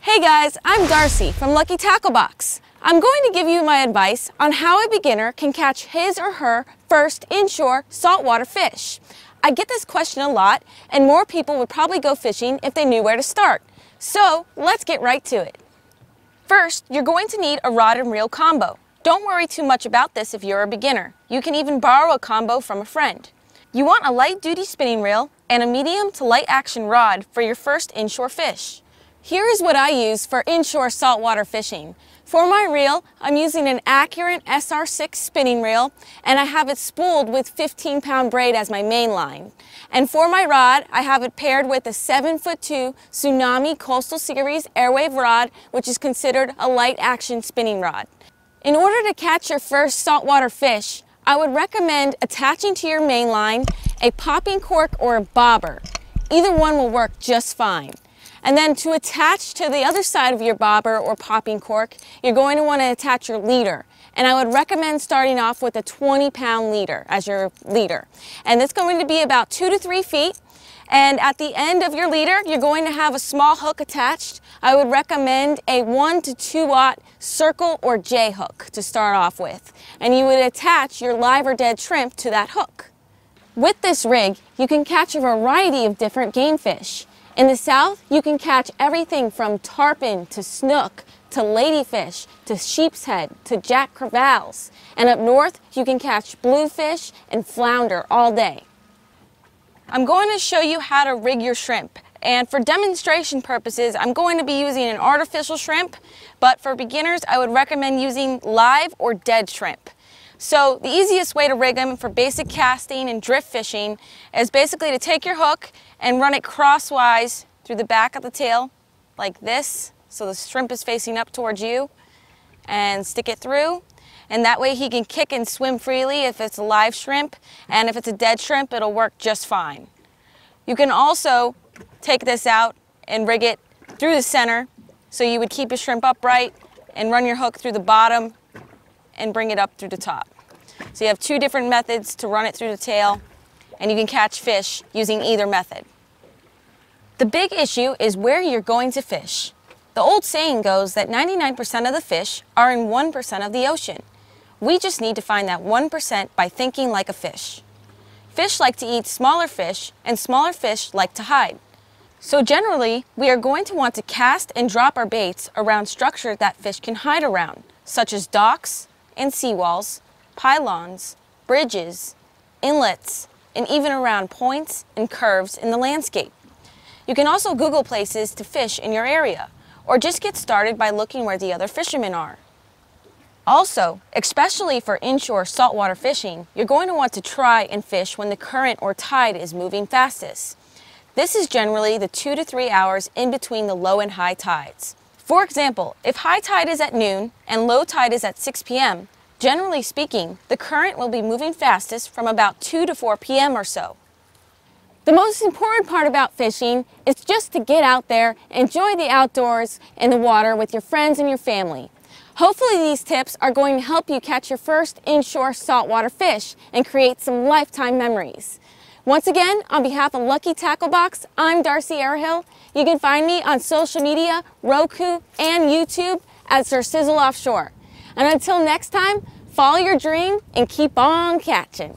Hey guys, I'm Darcy from Lucky Tackle Box. I'm going to give you my advice on how a beginner can catch his or her first inshore saltwater fish. I get this question a lot, and more people would probably go fishing if they knew where to start. So let's get right to it. First, you're going to need a rod and reel combo. Don't worry too much about this if you're a beginner. You can even borrow a combo from a friend. You want a light-duty spinning reel and a medium to light action rod for your first inshore fish. Here is what I use for inshore saltwater fishing. For my reel, I'm using an Accurate SR6 spinning reel, and I have it spooled with 15-pound braid as my main line. And for my rod, I have it paired with a 7'2" Tsunami Coastal Series Airwave rod, which is considered a light action spinning rod. In order to catch your first saltwater fish, I would recommend attaching to your main line a popping cork or a bobber. Either one will work just fine. And then to attach to the other side of your bobber or popping cork, you're going to want to attach your leader. And I would recommend starting off with a 20-pound leader as your leader. And it's going to be about 2 to 3 feet. And at the end of your leader, you're going to have a small hook attached. I would recommend a 1 to 2-aught circle or J hook to start off with. And you would attach your live or dead shrimp to that hook. With this rig, you can catch a variety of different game fish. In the south, you can catch everything from tarpon to snook to ladyfish to sheep's head to jack crevalles. And up north, you can catch bluefish and flounder all day. I'm going to show you how to rig your shrimp. And for demonstration purposes, I'm going to be using an artificial shrimp, but for beginners, I would recommend using live or dead shrimp. So the easiest way to rig them for basic casting and drift fishing is basically to take your hook and run it crosswise through the back of the tail like this, so the shrimp is facing up towards you, and stick it through. And that way he can kick and swim freely if it's a live shrimp, and if it's a dead shrimp, it'll work just fine. You can also take this out and rig it through the center, so you would keep your shrimp upright and run your hook through the bottom and bring it up through the top. So you have two different methods to run it through the tail, and you can catch fish using either method. The big issue is where you're going to fish. The old saying goes that 99% of the fish are in 1% of the ocean. We just need to find that 1% by thinking like a fish. Fish like to eat smaller fish, and smaller fish like to hide. So generally, we are going to want to cast and drop our baits around structure that fish can hide around, such as docks and seawalls, pylons, bridges, inlets, and even around points and curves in the landscape. You can also Google places to fish in your area, or just get started by looking where the other fishermen are. Also, especially for inshore saltwater fishing, you're going to want to try and fish when the current or tide is moving fastest. This is generally the 2 to 3 hours in between the low and high tides. For example, if high tide is at noon and low tide is at 6 p.m., generally speaking, the current will be moving fastest from about 2 to 4 p.m. or so. The most important part about fishing is just to get out there, enjoy the outdoors and the water with your friends and your family. Hopefully these tips are going to help you catch your first inshore saltwater fish and create some lifetime memories. Once again, on behalf of Lucky Tackle Box, I'm Darcy Airhill. You can find me on social media, Roku, and YouTube as Sir Sizzle Offshore. And until next time, follow your dream and keep on catching.